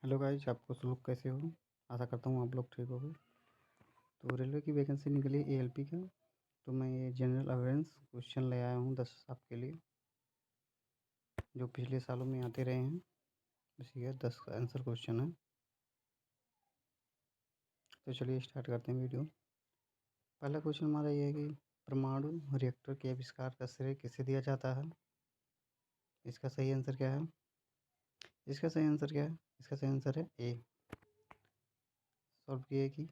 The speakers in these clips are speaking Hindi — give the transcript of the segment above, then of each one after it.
हेलो गाइस, आपको लोग कैसे हो। आशा करता हूँ आप लोग ठीक होंगे। तो रेलवे की वैकेंसी निकली एएलपी का। तो मैं ये जनरल अवेयरेंस क्वेश्चन ले आया हूँ 10 आपके लिए, जो पिछले सालों में आते रहे हैं। इसी का 10 का आंसर क्वेश्चन है। तो चलिए स्टार्ट करते हैं वीडियो। पहला क्वेश्चन हमारा ये है कि परमाणु रिएक्टर के आविष्कार का श्रेय किसे दिया जाता है। इसका सही आंसर क्या है? इसका सही आंसर क्या है? इसका सही आंसर है ए। सॉल्व किया कि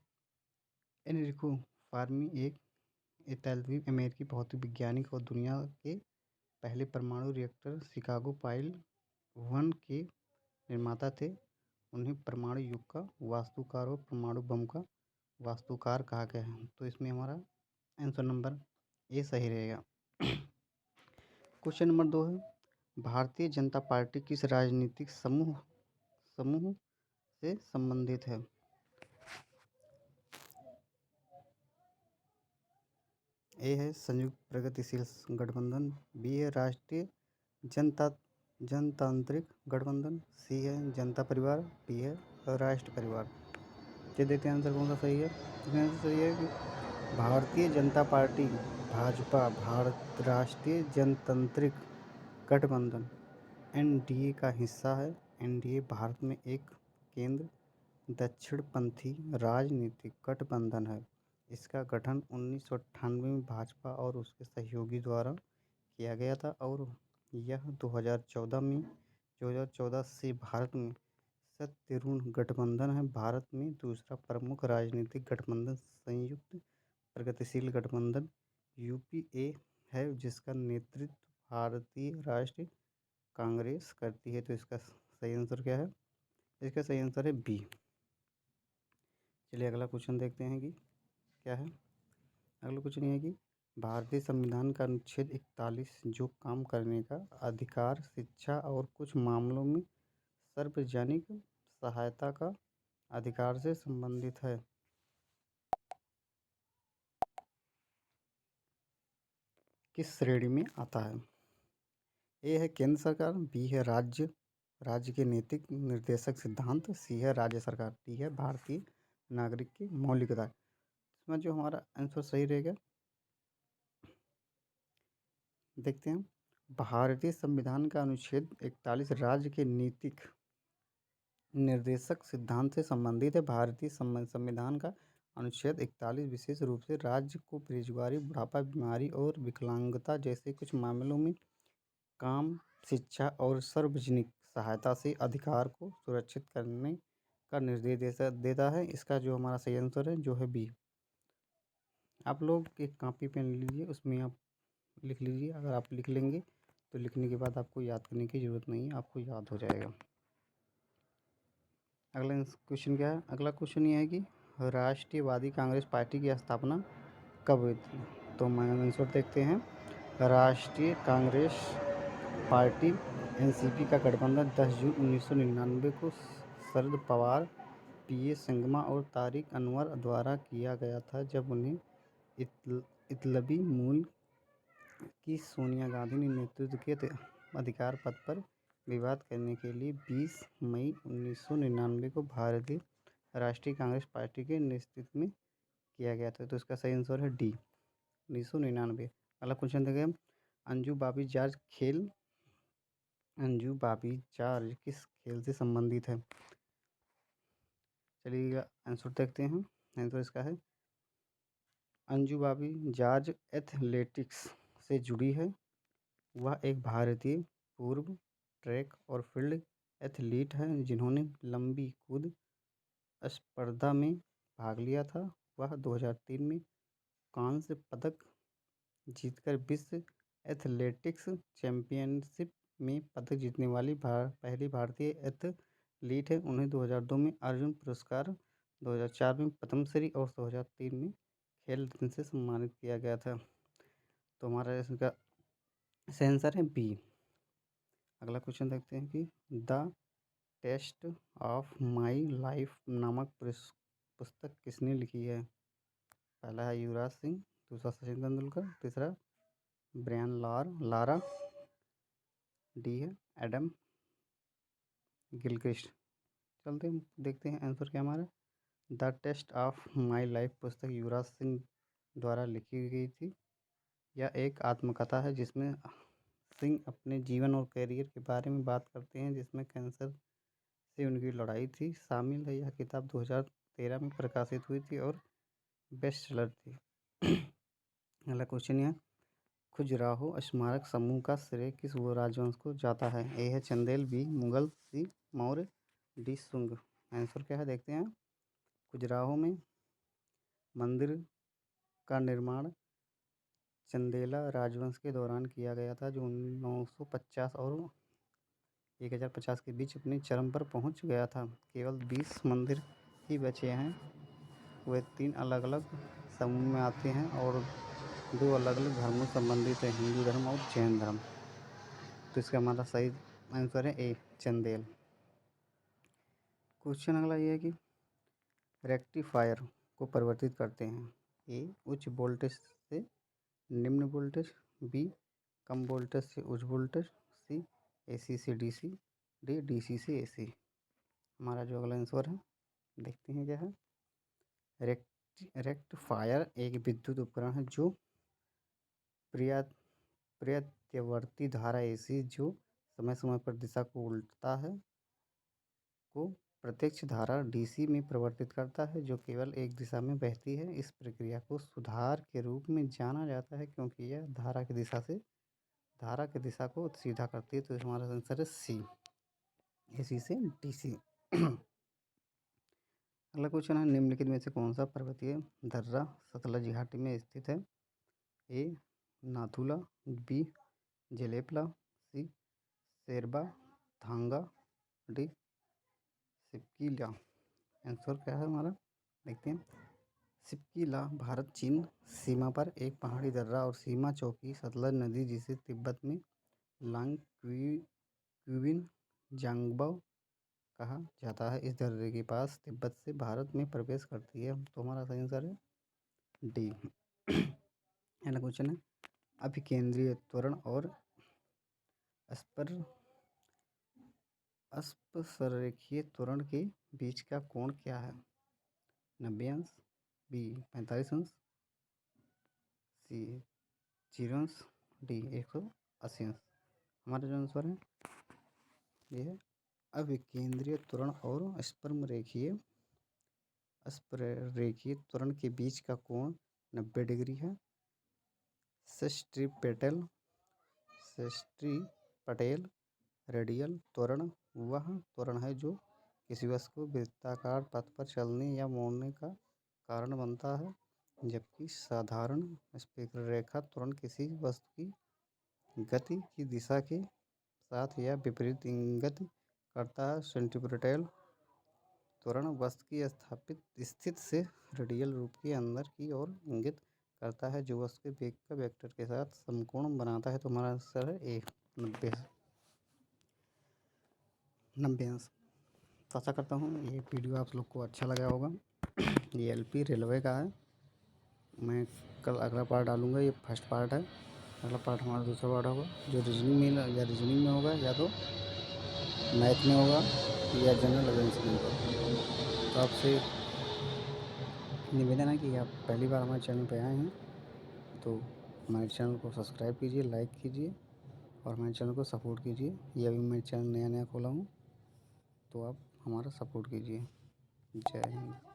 एनरिको फार्मी एक इतालवी अमेरिकी भौतिक वैज्ञानिक और दुनिया के पहले परमाणु रिएक्टर शिकागो पाइल 1 के निर्माता थे। उन्हें परमाणु युग का वास्तुकार और परमाणु बम का वास्तुकार कहा गया है। तो इसमें हमारा आंसर नंबर ए सही रहेगा। क्वेश्चन नंबर 2 है, भारतीय जनता पार्टी किस राजनीतिक समूह से संबंधित है। ए है संयुक्त प्रगतिशील गठबंधन, बी है राष्ट्रीय जनता जनतांत्रिक गठबंधन, सी है जनता परिवार, डी है राष्ट्र परिवार। ये देखते हैं आंसर कौन सा सही है। इसमें आंसर सही है कि भारतीय जनता पार्टी भाजपा भारत राष्ट्रीय जनतांत्रिक गठबंधन एनडीए का हिस्सा है। एनडीए भारत में एक केंद्र दक्षिणपंथी राजनीतिक गठबंधन है। इसका गठन 1998 में भाजपा और उसके सहयोगी द्वारा किया गया था और यह 2014 से भारत में शतरूढ़ गठबंधन है। भारत में दूसरा प्रमुख राजनीतिक गठबंधन संयुक्त प्रगतिशील गठबंधन यूपीए है, जिसका नेतृत्व भारतीय राष्ट्रीय कांग्रेस करती है। तो इसका सही आंसर क्या है? इसका सही आंसर है बी। चलिए अगला क्वेश्चन देखते हैं कि क्या है। अगला क्वेश्चन ये है कि भारतीय संविधान का अनुच्छेद 41 जो काम करने का अधिकार, शिक्षा और कुछ मामलों में सार्वजनिक सहायता का अधिकार से संबंधित है। किस श्रेणी में आता है? ए है केंद्र सरकार, बी है राज्य के नैतिक निर्देशक सिद्धांत, सी है राज्य सरकार, डी है भारतीय नागरिक की मौलिक अधिकार। इसमें जो हमारा आंसर सही रहेगा, देखते हैं। भारतीय संविधान का अनुच्छेद 41 राज्य के नीतिक निर्देशक सिद्धांत से संबंधित है। भारतीय संविधान का अनुच्छेद 41 विशेष रूप से राज्य को बेरोजगारी, बुढ़ापा, बीमारी और विकलांगता जैसे कुछ मामलों में काम, शिक्षा और सार्वजनिक सहायता से अधिकार को सुरक्षित करने का निर्देश देता है। इसका जो हमारा सही आंसर है जो है बी। आप लोग एक कॉपी पेन लीजिए, उसमें आप लिख लीजिए। अगर आप लिख लेंगे तो लिखने के बाद आपको याद करने की ज़रूरत नहीं है, आपको याद हो जाएगा। अगला क्वेश्चन क्या है? अगला क्वेश्चन ये है कि राष्ट्रीयवादी कांग्रेस पार्टी की स्थापना कब हुई थी। तो मैं आंसर देखते हैं। राष्ट्रीय कांग्रेस पार्टी एनसीपी का गठबंधन 10 जून 1999 को शरद पवार, पीए संगमा और तारिक अनवर द्वारा किया गया था, जब उन्हें इतलबी मूल की सोनिया गांधी ने नेतृत्व के अधिकार पद पर विवाद करने के लिए 20 मई 1999 को भारतीय राष्ट्रीय कांग्रेस पार्टी के नेतृत्व में किया गया था। तो इसका सही आंसर है डी, 1999। अगला क्वेश्चन देखें। अंजू बाबी जॉर्ज किस खेल से संबंधित है? चलिए आंसर देखते हैं। आंसर इसका है अंजू बाबी जॉर्ज एथलेटिक्स से जुड़ी है। वह एक भारतीय पूर्व ट्रैक और फील्ड एथलीट है जिन्होंने लंबी कूद स्पर्धा में भाग लिया था। वह 2003 में कांस्य पदक जीतकर विश्व एथलेटिक्स चैंपियनशिप में पदक जीतने वाली पहली भारतीय एथलीट है। उन्हें 2002 में अर्जुन पुरस्कार, 2004 में पद्मश्री और 2003 में खेल रत्न से सम्मानित किया गया था। तो हमारा इसका सही आंसर है बी। अगला क्वेश्चन देखते हैं कि the test of my life नामक पुस्तक किसने लिखी है? पहला है युवराज सिंह, दूसरा सचिन तेंदुलकर, तीसरा ब्रायन लारा, डी है एडम गिलक्रिस्ट। चलते हैं देखते हैं आंसर क्या हमारा। The test of my life पुस्तक युवराज सिंह द्वारा लिखी गई थी। यह एक आत्मकथा है जिसमें सिंह अपने जीवन और करियर के बारे में बात करते हैं, जिसमें कैंसर से उनकी लड़ाई थी शामिल है। यह किताब 2013 में प्रकाशित हुई थी और बेस्ट सेलर थी। अगला क्वेश्चन है, खजुराहो स्मारक समूह का श्रेय किस राजवंश को जाता है? ए है चंदेल, बी मुगल, सी मौर्य, डी शुंग। आंसर क्या है देखते हैं। खजुराहो में मंदिर का निर्माण चंदेला राजवंश के दौरान किया गया था, जो 950 और 1050 के बीच अपनी चरम पर पहुंच गया था। केवल 20 मंदिर ही बचे हैं। वे 3 अलग अलग समूह में आते हैं और 2 अलग अलग धर्मों से संबंधित है, हिंदू धर्म और जैन धर्म। तो इसका हमारा सही आंसर है ए चंदेल। क्वेश्चन अगला ये है कि रेक्टिफायर को परिवर्तित करते हैं। ए उच्च वोल्टेज से निम्न वोल्टेज, बी कम वोल्टेज से उच्च वोल्टेज, सी एसी से डीसी, डी डीसी से एसी। हमारा जो अगला आंसर है देखते हैं क्या है। रेक्टिफायर एक विद्युत उपकरण है जो प्रत्यावर्ती धारा एसी जो समय समय पर दिशा को उल्टता है को प्रत्यक्ष धारा डीसी में परिवर्तित करता है, जो केवल एक दिशा में बहती है। इस प्रक्रिया को सुधार के रूप में जाना जाता है क्योंकि यह धारा की दिशा को सीधा करती है। तो हमारा आंसर है सी एसी से डीसी। अगला क्वेश्चन है, निम्नलिखित में से कौन सा पर्वतीय दर्रा सतलज घाटी में स्थित है? ए नाथुला, बी जेलेपला, सी शेरबा थांगा, डी सिपकीला। आंसर क्या है हमारा देखते हैं। सिपकीला भारत चीन सीमा पर एक पहाड़ी दर्रा और सीमा चौकी सतलज नदी, जिसे तिब्बत में लांग क्विन जांगबो कहा जाता है, इस दर्रे के पास तिब्बत से भारत में प्रवेश करती है। तो हमारा सही आंसर है डी। अगला क्वेश्चन है, अभिकेंद्रीय त्वरण और अस्पर्शरेखीय त्वरण के बीच का कोण क्या है? 90 अंश, बी 45 अंश, सी 0 अंश, डी 180 अंश। हमारा जो आंसर है ये है अभिकेंद्रीय त्वरण और अस्पर्शरेखीय त्वरण के बीच का कोण 90 डिग्री है। सेस्ट्रीपटेल रेडियल त्वरण वह त्वरण है जो किसी वस्तु को वृत्ताकार पथ पर चलने या मोड़ने का कारण बनता है, जबकि साधारण स्पर्शरेखा त्वरण किसी वस्तु की गति की दिशा के साथ या विपरीत इंगित करता है। सेंट्रीपिटल त्वरण वस्तु की स्थिति से रेडियल रूप के अंदर की ओर इंगित करता है, जो वस्तु के वेग का वेक्टर के साथ समकोण बनाता है। तो हमारा आंसर है ए 90 अंश। तो आशा करता हूँ ये वीडियो आप लोग को अच्छा लगा होगा। ये एलपी रेलवे का है। मैं कल अगला पार्ट डालूँगा। ये फर्स्ट पार्ट है, अगला पार्ट हमारा दूसरा पार्ट होगा, जो रीजनिंग में होगा, या तो मैथ में होगा या जनरल अवेयरनेस में होगा। तो आपसे निवेदन है कि आप पहली बार हमारे चैनल पर आए हैं तो हमारे चैनल को सब्सक्राइब कीजिए, लाइक कीजिए और हमारे चैनल को सपोर्ट कीजिए। ये अभी मैं चैनल नया खोला हूँ, तो आप हमारा सपोर्ट कीजिए। जय हिंद।